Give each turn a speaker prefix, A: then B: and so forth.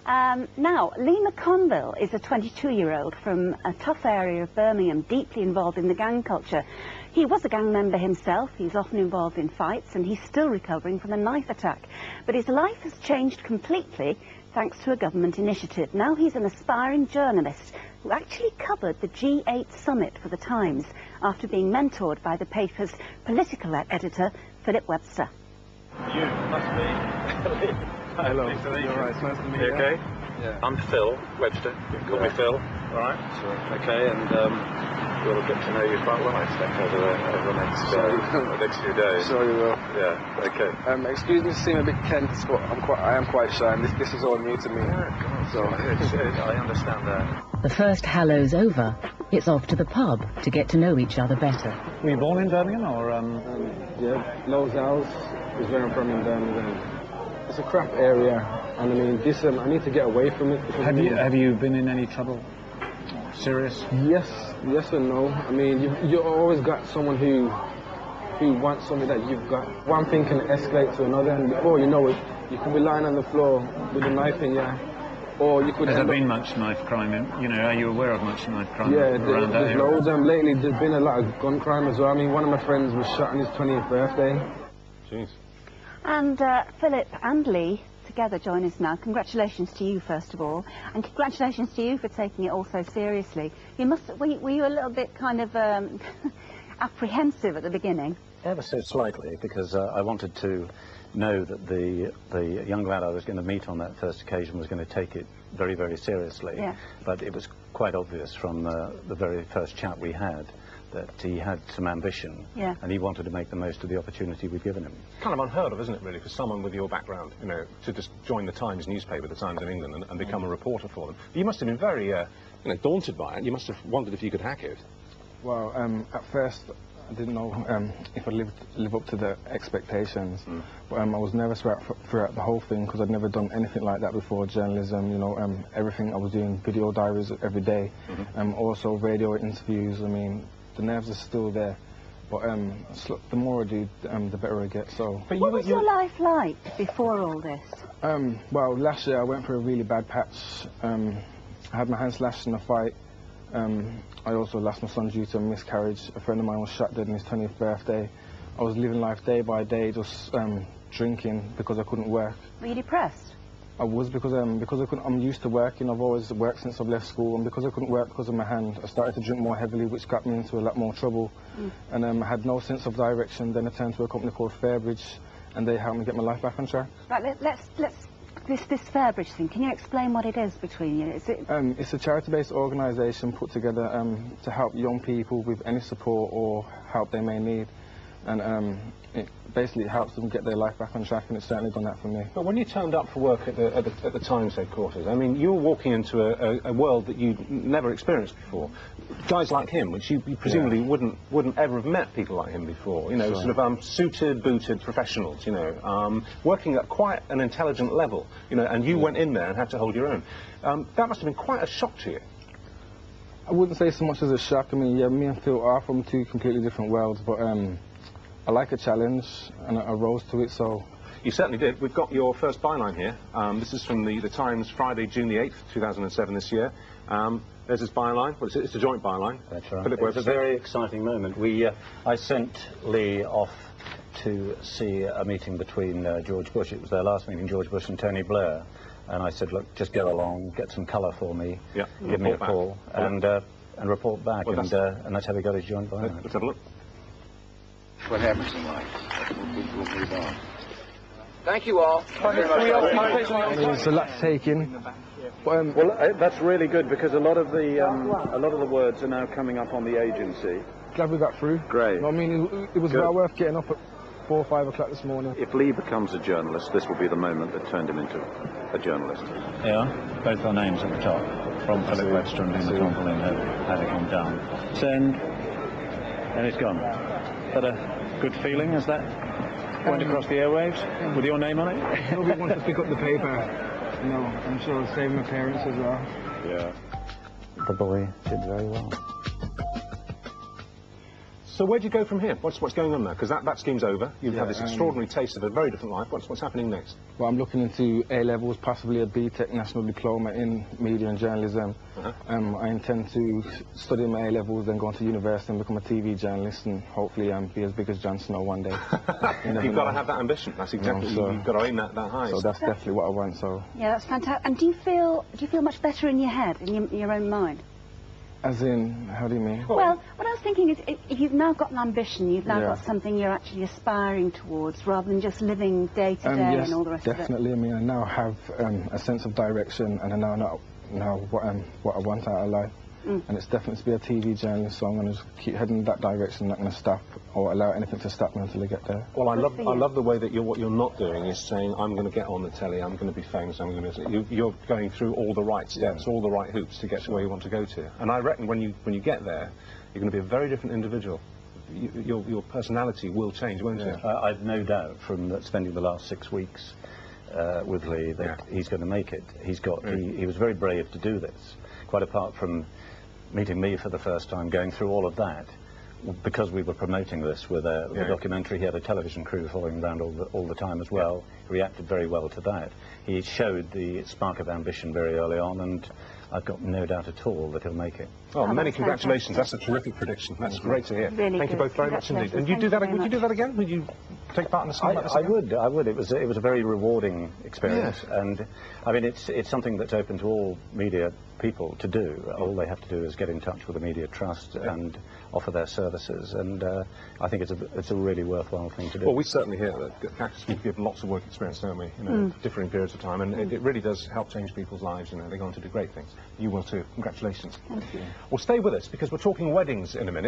A: Now, Lee McConville is a 22-year-old from a tough area of Birmingham, deeply involved in the gang culture. He was a gang member himself, he's often involved in fights, and he's still recovering from a knife attack. But his life has changed completely thanks to a government initiative. Now he's an aspiring journalist who actually covered the G8 summit for The Times after being mentored by the paper's political editor, Philip Webster.
B: You must be...
C: Hello.
B: Nice to meet you.
C: All right, it's nice to meet you.
B: Okay?
C: Yeah.
B: I'm Phil Webster. You can call me Phil. All right?
C: Sure.
B: Okay, and we'll get to know you quite well, I expect, over the next few days.
C: Sure you will.
B: Yeah. Okay.
C: Excuse me to seem a bit tense, but I am quite shy, and this is all new to me.
B: Yeah,
C: so
B: I understand that.
D: The first hello's over. It's off to the pub to get to know each other better.
E: Were you born in Birmingham, or
C: yeah, Lowe's House is where I'm from in Birmingham. It's a crap area, and I mean, this I need to get away from it.
E: Have you been in any trouble? Serious?
C: Yes and no. I mean, you always got someone who wants something that you've got. One thing can escalate to another, and before you know it, you could be lying on the floor with a knife in your. Or you could.
E: Has there been much knife crime? Are you aware of much knife crime?
C: Yeah,
E: around that
C: there's
E: area?
C: loads. Lately, there's been a lot of gun crime as well. I mean, one of my friends was shot on his 20th birthday.
B: Jeez.
A: And Philip and Lee together join us now. Congratulations to you, first of all, and congratulations to you for taking it all so seriously. Were you a little bit kind of apprehensive at the beginning?
E: Ever so slightly, because I wanted to know that the young lad I was going to meet on that first occasion was going to take it very, very seriously.
A: Yeah.
E: But it was quite obvious from the very first chat we had that he had some ambition,
A: yeah,
E: and he wanted to make the most of the opportunity we'd given him.
B: Kind of unheard of, isn't it, really, for someone with your background, you know, to just join the Times newspaper, the Times of England, and become a reporter for them. You must have been very, daunted by it. You must have wondered if you could hack it.
C: Well, at first, I didn't know if I'd live up to the expectations. But I was nervous throughout the whole thing because I'd never done anything like that before, journalism, you know, everything. I was doing video diaries every day, also radio interviews. I mean, the nerves are still there, but the more I do, the better I get. So.
A: But what was your life like before all this?
C: Well, last year I went through a really bad patch. I had my hand slashed in a fight. I also lost my son due to a miscarriage. A friend of mine was shot dead on his 20th birthday. I was living life day by day, just drinking because I couldn't work.
A: Were you depressed?
C: I was, because I'm used to working. I've always worked since I've left school, and because I couldn't work because of my hand, I started to drink more heavily, which got me into a lot more trouble. And I had no sense of direction. Then I turned to a company called Fairbridge, and they helped me get my life back on track.
A: Right, this Fairbridge thing, can you explain what it is between you? Is it...
C: It's a charity-based organisation put together to help young people with any support or help they may need. And it basically helps them get their life back on track, and it's certainly done that for me.
B: But when you turned up for work at the Times headquarters, I mean, you were walking into a world that you'd never experienced before. Guys like him, which you presumably wouldn't ever have met people like him before. You know, sort of suited, booted professionals. You know, working at quite an intelligent level. You know, and you went in there and had to hold your own. That must have been quite a shock to you.
C: I wouldn't say so much as a shock. I mean, yeah, me and Phil are from two completely different worlds, but I like a challenge, and I rose to it, so...
B: You certainly did. We've got your first byline here. This is from the Times, Friday, June the 8th, 2007, this year. There's his byline. Well, it's a joint byline.
E: That's right.
B: Philip
E: It's a very exciting moment. I sent Lee off to see a meeting between George Bush. It was their last meeting, George Bush and Tony Blair. And I said, look, just go along, get some colour for me, give me a call, and report back. Well, and that's how we got his joint byline.
B: Let's have a look.
F: What happens in life? We'll move on.
G: Thank you all.
C: It's a lot to take in.
E: Well, that's really good, because a lot of the words are now coming up on the agency.
C: Glad we got through.
E: Great.
C: I mean, it was well worth getting up at 4 or 5 o'clock this morning.
E: If Lee becomes a journalist, this will be the moment that turned him into a journalist. Yeah, both our names at the top, from Philip Webster and Lee McConville, had it come down. Send, and it's gone. Is that a good feeling as that went across the airwaves with your name on it?
C: Nobody wants to pick up the paper. No, I'm sure it'll save my parents as well.
E: Yeah. The boy did very well.
B: So where do you go from here? What's going on there? Because that scheme's over. You've had this extraordinary taste of a very different life. What's happening next?
C: Well, I'm looking into A-levels, possibly a BTEC National Diploma in Media and Journalism. I intend to study my A-levels, then go on to university and become a TV journalist, and hopefully be as big as Jon Snow one day.
B: You've got to have that ambition. That's exactly. You've got to aim that high.
C: So that's definitely what I want. So.
A: Yeah, that's fantastic. And do you feel much better in your head, in your own mind?
C: As in, how do you mean?
A: Well, what I was thinking is, if you've now got an ambition, you've now got something you're actually aspiring towards, rather than just living day to day
C: yes,
A: and all the rest of it.
C: Definitely. I mean, I now have a sense of direction, and I now what I want out of life. And it's definitely to be a TV journalist, so I'm going to keep heading in that direction. I'm not going to stop or allow anything to stop me until I get there.
B: Well, I love the way that what you're not doing is saying, I'm going to get on the telly, I'm going to be famous, you're going through all the right steps, all the right hoops to get to where you want to go to. And I reckon when you get there, you're going to be a very different individual. Your personality will change, won't it?
E: I've no doubt from spending the last 6 weeks with Lee that he's going to make it. He was very brave to do this, quite apart from meeting me for the first time, going through all of that. Because we were promoting this with a documentary, he had a television crew following him around all the time as well. He reacted very well to that. He showed the spark of ambition very early on, and I've got no doubt at all that he'll make it.
B: Oh, many congratulations. That's a terrific prediction. That's great to hear.
A: Really
B: Thank you both very much indeed. And would you do that again? Would you take part in the scheme like this again?
E: I would. It was a very rewarding experience, and I mean it's something that's open to all media people to do. All they have to do is get in touch with the Media Trust and offer their services, and I think it's a really worthwhile thing to do.
B: Well, we certainly hear that actors will give lots of work experience, don't we? Differing periods of time, and it really does help change people's lives. They go on to do great things. You will too. Congratulations.
A: Thank you.
B: Well, stay with us because we're talking weddings in a minute.